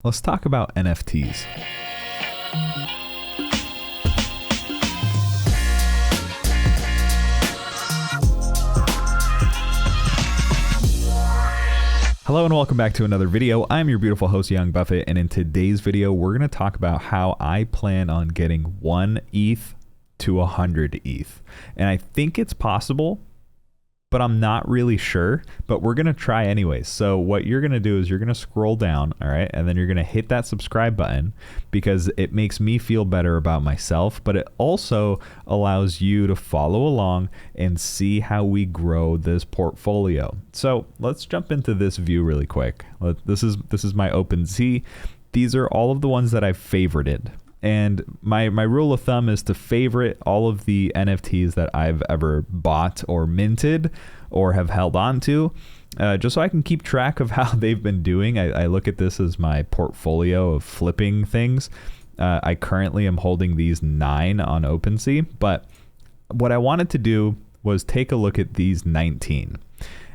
let's talk about NFTs. Hello and welcome back to another video. I'm your beautiful host, Young Buffett, and in today's video, we're going to talk about how I plan on getting 1 ETH to 100 ETH. And I think it's possible, but I'm not really sure, but we're going to try anyways. So what you're going to do is you're going to scroll down, all right? And then you're going to hit that subscribe button because it makes me feel better about myself, but it also allows you to follow along and see how we grow this portfolio. So let's jump into this view really quick. This is my OpenSea. These are all of the ones that I've favorited. And my rule of thumb is to favorite all of the NFTs that I've ever bought or minted or have held on to, just so I can keep track of how they've been doing. I look at this as my portfolio of flipping things. I currently am holding these 9 on OpenSea, but what I wanted to do was take a look at these 19.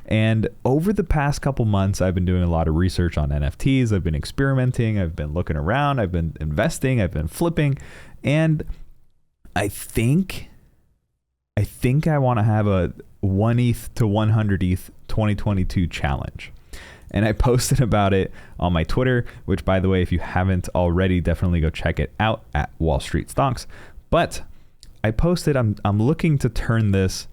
And over the past couple months, I've been doing a lot of research on NFTs. I've been experimenting. I've been looking around. I've been investing. I've been flipping. And I think I want to have a 1 ETH to 100 ETH 2022 challenge. And I posted about it on my Twitter, which, by the way, if you haven't already, definitely go check it out at wallstreetstonks. But I posted, I'm looking to turn this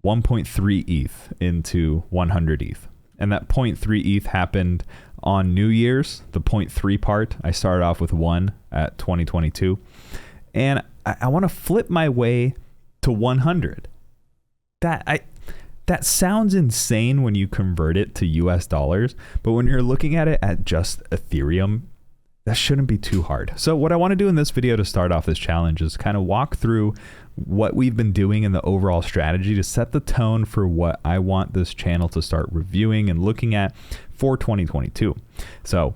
1.3 ETH into 100 ETH. And that 0.3 ETH happened on New Year's, the 0.3 part. I started off with 1 at 2022. And I want to flip my way to 100. That sounds insane when you convert it to US dollars, but when you're looking at it at just Ethereum, that shouldn't be too hard. So what I want to do in this video to start off this challenge is kind of walk through what we've been doing in the overall strategy to set the tone for what I want this channel to start reviewing and looking at for 2022. So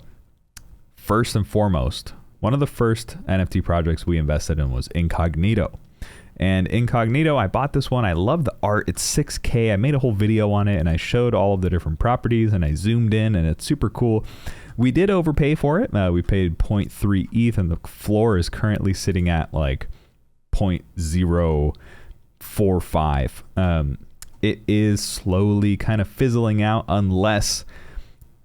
first and foremost, one of the first NFT projects we invested in was Incognito. And Incognito, I bought this one. I love the art. It's 6K. I made a whole video on it and I showed all of the different properties and I zoomed in and it's super cool. We did overpay for it. We paid 0.3 ETH and the floor is currently sitting at like 0.045. It is slowly kind of fizzling out unless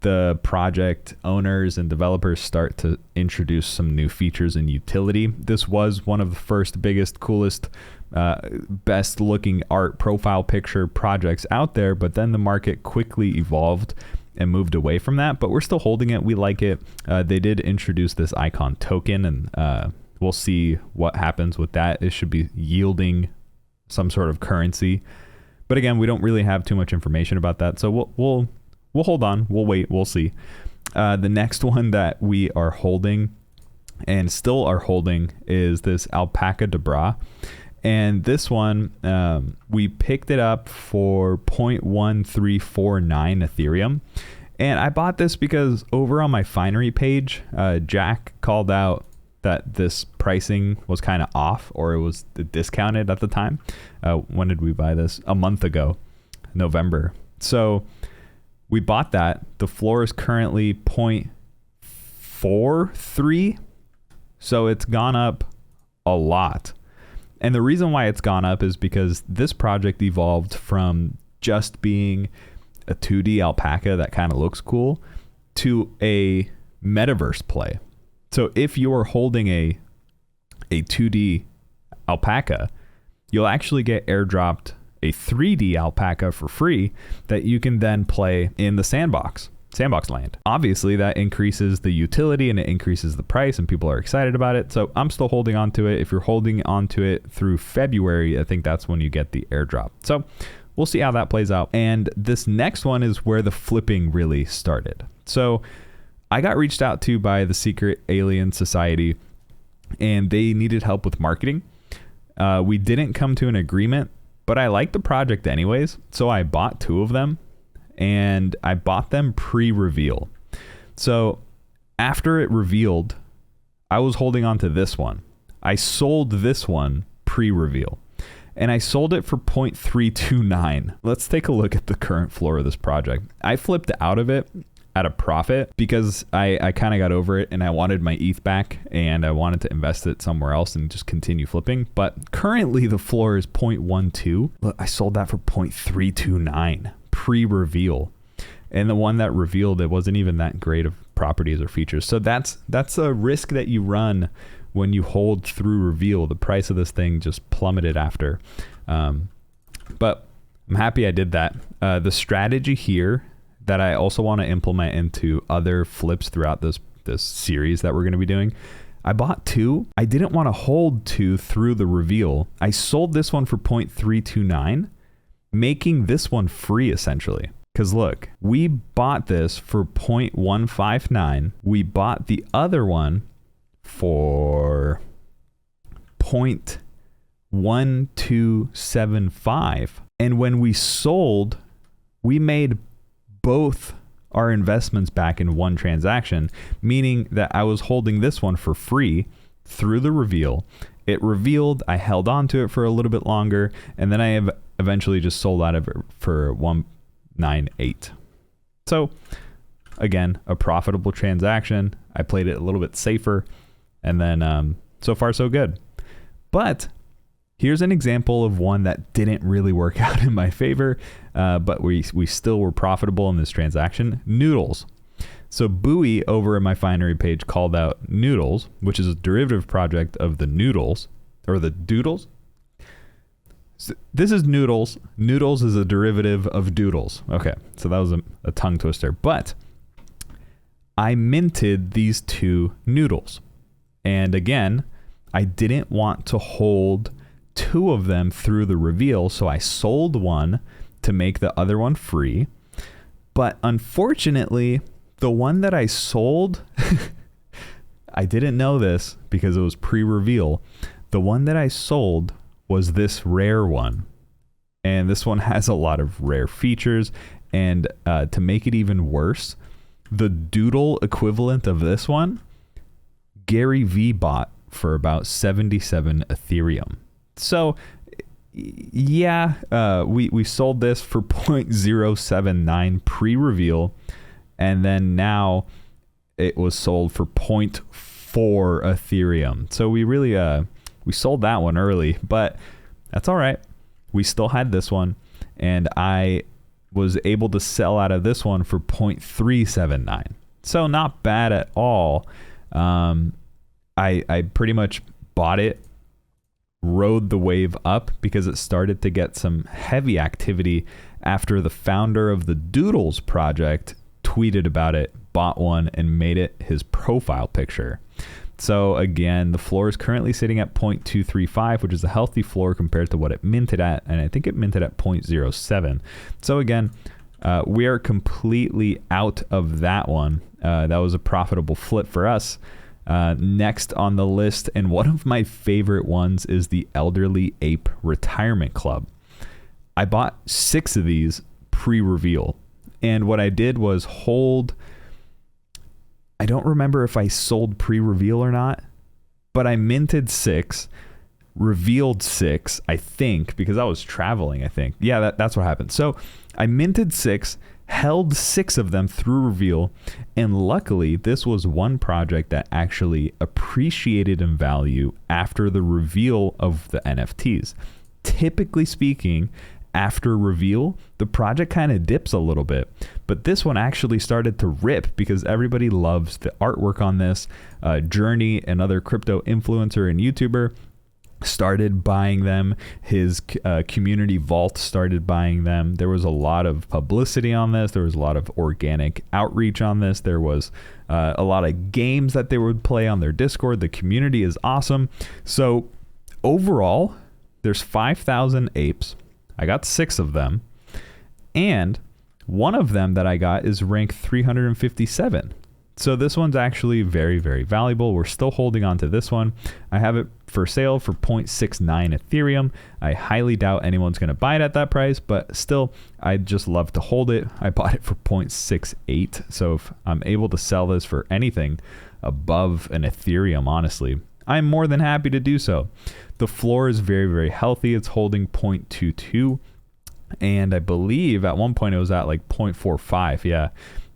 the project owners and developers start to introduce some new features and utility. This was one of the first, biggest, coolest, best looking art profile picture projects out there, but then the market quickly evolved and moved away from that, but we're still holding it. We like it. They did introduce this icon token and we'll see what happens with that. It should be yielding some sort of currency. But again, we don't really have too much information about that. So we'll hold on. We'll wait. We'll see. The next one that we are holding and still are holding is this Alpaca Debra. And this one, we picked it up for 0.1349 Ethereum. And I bought this because over on my Finery page, Jack called out that this pricing was kind of off or it was discounted at the time. When did we buy this? A month ago, November. So we bought that. The floor is currently 0.43. So it's gone up a lot. And the reason why it's gone up is because this project evolved from just being a 2D alpaca that kind of looks cool to a metaverse play. So if you're holding a 2D alpaca, you'll actually get airdropped a 3D alpaca for free that you can then play in the sandbox land. Obviously, that increases the utility and it increases the price and people are excited about it. So I'm still holding on to it. If you're holding on to it through February, I think that's when you get the airdrop. So we'll see how that plays out. And this next one is where the flipping really started. So I got reached out to by the Secret Alien Society and they needed help with marketing. We didn't come to an agreement, but I liked the project anyways. So I bought 2 of them and I bought them pre-reveal. So after it revealed, I was holding on to this one. I sold this one pre-reveal and I sold it for 0.329. Let's take a look at the current floor of this project. I flipped out of it at a profit because I kind of got over it and I wanted my ETH back and I wanted to invest it somewhere else and just continue flipping. But currently the floor is 0.12. Look, I sold that for 0.329 pre-reveal. And the one that revealed, it wasn't even that great of properties or features. So that's a risk that you run when you hold through reveal. The price of this thing just plummeted after. But I'm happy I did that. The strategy here that I also want to implement into other flips throughout this series that we're going to be doing. I bought 2. I didn't want to hold 2 through the reveal. I sold this one for 0.329, making this one free essentially. Because look, we bought this for 0.159. We bought the other one for 0.1275. And when we sold, we made both our investments back in one transaction, meaning that I was holding this one for free through the reveal. It revealed, I held on to it for a little bit longer, and then I have eventually just sold out of it for 198. So again, a profitable transaction. I played it a little bit safer, and then so far so good. But here's an example of one that didn't really work out in my favor, but we still were profitable in this transaction. Noodles. So Bowie over at my Finery page called out Noodles, which is a derivative project of the Noodles, or the Doodles. So this is Noodles. Noodles is a derivative of Doodles. Okay, so that was a tongue twister. But I minted these 2 Noodles. And again, I didn't want to hold 2 of them through the reveal, so I sold one to make the other one free. But unfortunately, the one that I sold, I didn't know this because it was pre-reveal. The one that I sold was this rare one. And this one has a lot of rare features. And to make it even worse, the doodle equivalent of this one, Gary V bought for about 77 Ethereum. So yeah, we sold this for 0.079 pre-reveal, and then now it was sold for 0.4 Ethereum. So we really we sold that one early, but that's all right. We still had this one, and I was able to sell out of this one for 0.379. So not bad at all. I pretty much bought it, rode the wave up because it started to get some heavy activity after the founder of the Doodles project tweeted about it, bought one, and made it his profile picture. So again, the floor is currently sitting at 0.235, which is a healthy floor compared to what it minted at, and I think it minted at 0.07. So again, we are completely out of that one. That was a profitable flip for us. Next on the list, and one of my favorite ones, is the Elderly Ape Retirement Club. I bought 6 of these pre-reveal, and what I did was hold. I don't remember if I sold pre-reveal or not, but I minted 6, revealed 6, I think, because I was traveling, I think. Yeah, that's what happened. So I minted 6, held 6 of them through reveal, and luckily this was one project that actually appreciated in value after the reveal of the NFTs. Typically speaking, after reveal, the project kind of dips a little bit, but this one actually started to rip because everybody loves the artwork on this. Journey, another crypto influencer and YouTuber, started buying them. His community vault started buying them. There was a lot of publicity on this. There was a lot of organic outreach on this. There was a lot of games that they would play on their Discord. The community is awesome. So overall, there's 5,000 apes. I got 6 of them, and one of them that I got is ranked 357. So this one's actually very, very valuable. We're still holding on to this one. I have it for sale for 0.69 Ethereum. I highly doubt anyone's going to buy it at that price, but still, I'd just love to hold it. I bought it for 0.68. So if I'm able to sell this for anything above an Ethereum, honestly, I'm more than happy to do so. The floor is very, very healthy. It's holding 0.22. And I believe at one point it was at like 0.45. Yeah.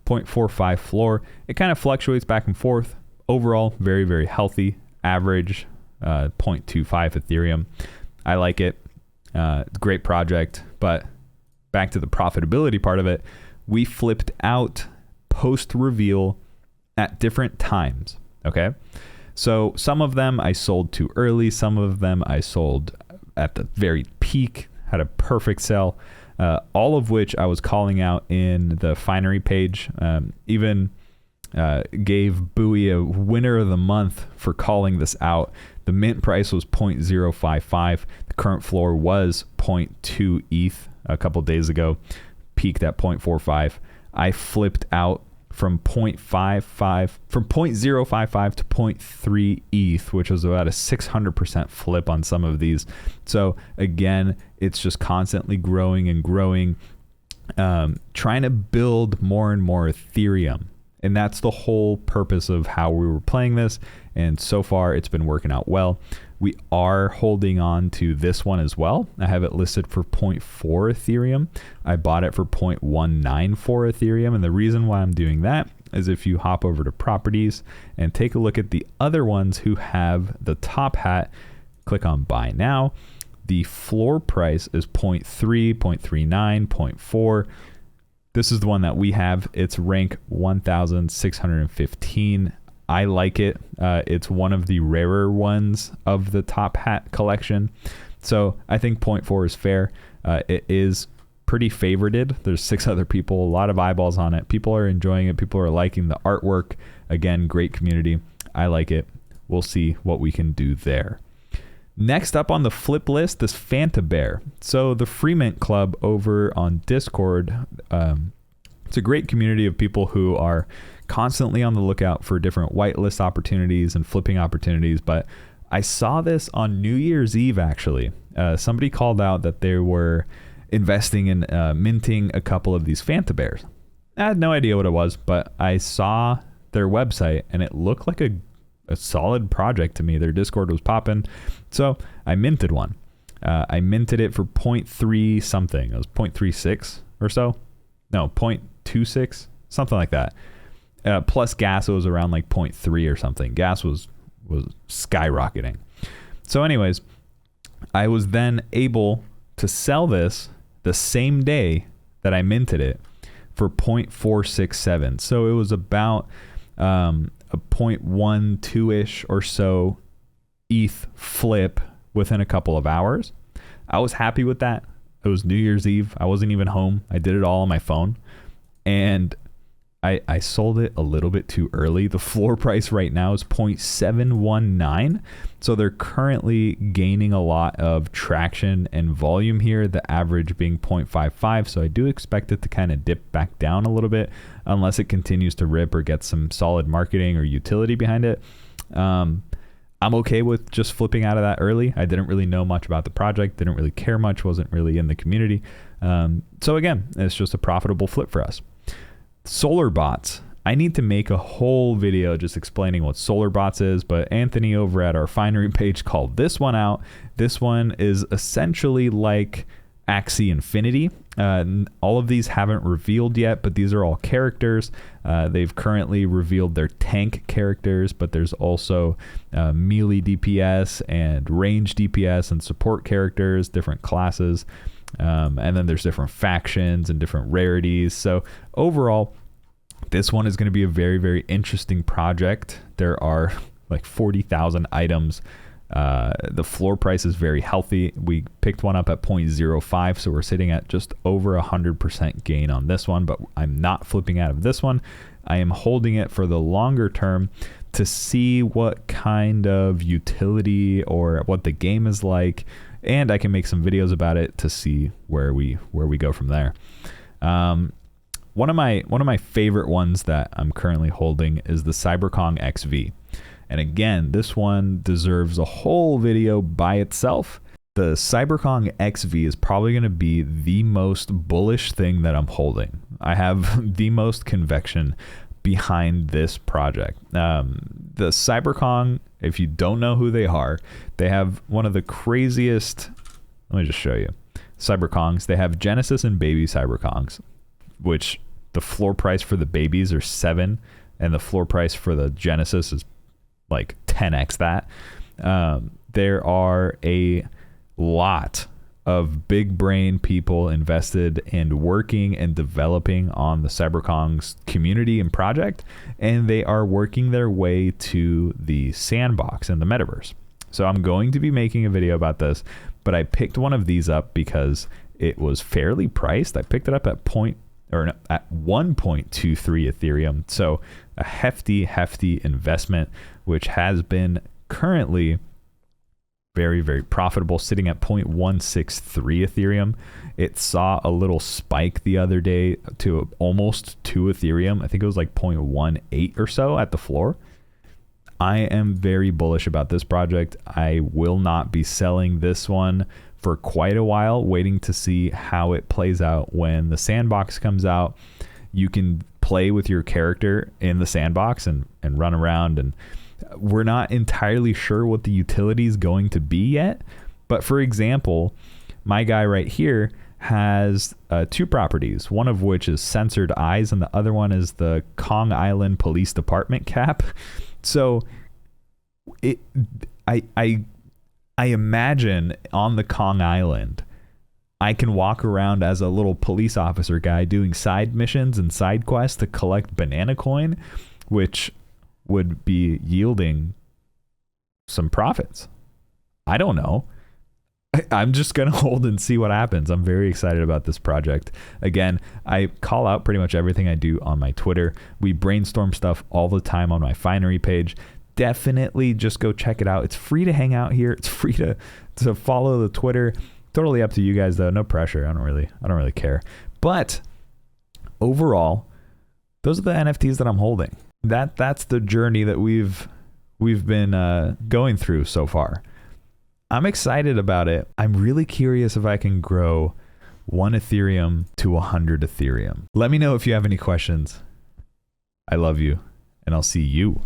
0.45 floor. It kind of fluctuates back and forth. Overall, very, very healthy. Average 0.25 Ethereum. I like it. Great project. But back to the profitability part of it, we flipped out post-reveal at different times. Okay? So some of them I sold too early. Some of them I sold at the very peak, had a perfect sell. All of which I was calling out in the Finery page. Even gave Bowie a winner of the month for calling this out. The mint price was 0.055. The current floor was 0.2 ETH a couple days ago, peaked at 0.45. I flipped out from 0.055 to 0.3 ETH, which was about a 600% flip on some of these. So again, it's just constantly growing and growing, trying to build more and more Ethereum. And that's the whole purpose of how we were playing this. And so far it's been working out well. We are holding on to this one as well. I have it listed for 0.4 Ethereum. I bought it for 0.194 Ethereum. And the reason why I'm doing that is if you hop over to properties and take a look at the other ones who have the top hat, click on buy now. The floor price is 0.3, 0.39, 0.4. This is the one that we have. It's rank 1,615. I like it. It's one of the rarer ones of the top hat collection. So I think 0.4 is fair. It is pretty favorited. There's 6 other people, a lot of eyeballs on it. People are enjoying it. People are liking the artwork. Again, great community. I like it. We'll see what we can do there. Next up on the flip list, this Fanta Bear. So the Freemint Club over on Discord, it's a great community of people who are constantly on the lookout for different whitelist opportunities and flipping opportunities. But I saw this on New Year's Eve, actually. Somebody called out that they were investing in minting a couple of these Fanta Bears. I had no idea what it was, but I saw their website and it looked like a solid project to me. Their Discord was popping. So I minted one. I minted it for 0.3 something. It was 0.36 or so. No, 0.26, something like that. Plus gas, it was around like 0.3 or something. Gas was skyrocketing. So anyways, I was then able to sell this the same day that I minted it for 0.467. So it was about a 0.12-ish or so ETH flip within a couple of hours. I was happy with that. It was New Year's Eve. I wasn't even home. I did it all on my phone. And I sold it a little bit too early. The floor price right now is 0.719. So they're currently gaining a lot of traction and volume here, the average being 0.55. So I do expect it to kind of dip back down a little bit unless it continues to rip or get some solid marketing or utility behind it. I'm okay with just flipping out of that early. I didn't really know much about the project, didn't really care much, wasn't really in the community. So again, it's just a profitable flip for us. Solar bots. I need to make a whole video just explaining what solar bots is, but Anthony over at our Finery page called this one out. This one is essentially like Axie Infinity. All of these haven't revealed yet, but these are all characters. They've currently revealed their tank characters, but there's also melee DPS and range DPS and support characters, different classes. And then there's different factions and different rarities. So overall, this one is going to be a very, very interesting project. There are like 40,000 items. The floor price is very healthy. We picked one up at 0.05, so we're sitting at just over 100% gain on this one, but I'm not flipping out of this one. I am holding it for the longer term to see what kind of utility or what the game is like, and I can make some videos about it to see where we go from there. One of my favorite ones that I'm currently holding is the CyberKong XV. And again, this one deserves a whole video by itself. The CyberKong XV is probably going to be the most bullish thing that I'm holding. I have the most conviction behind this project. The CyberKong, if you don't know who they are, they have one of the craziest, let me just show you, CyberKongs. They have Genesis and Baby CyberKongs, which the floor price for the babies are 7, and the floor price for the Genesis is like 10x that. There are a lot of big brain people invested in working and developing on the CyberKongz community and project, and they are working their way to the sandbox and the metaverse. So I'm going to be making a video about this, but I picked one of these up because it was fairly priced. I picked it up at 1.23 Ethereum. So a hefty investment, which has been currently very, very profitable, sitting at 0.163 Ethereum. It saw a little spike the other day to almost 2 Ethereum. I think it was like 0.18 or so at the floor. I am very bullish about this project. I will not be selling this one for quite a while, waiting to see how it plays out when the sandbox comes out. You can play with your character in the sandbox and run around, and we're not entirely sure what the utility is going to be yet. But for example, my guy right here has 2 properties, one of which is censored eyes, and the other one is the Kong Island Police Department cap. So I imagine on the Kong Island, I can walk around as a little police officer guy doing side missions and side quests to collect banana coin, which would be yielding some profits. I don't know. I'm just going to hold and see what happens. I'm very excited about this project. Again, I call out pretty much everything I do on my Twitter. We brainstorm stuff all the time on my Finery page. Definitely just go check it out. It's free to hang out here. It's free to follow the Twitter. Totally up to you guys though. No pressure. I don't really care. But overall, those are the NFTs that I'm holding. That's the journey that we've been going through so far. I'm excited about it. I'm really curious if I can grow 1 Ethereum to 100 Ethereum. Let me know if you have any questions. I love you, and I'll see you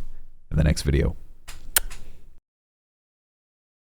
in the next video.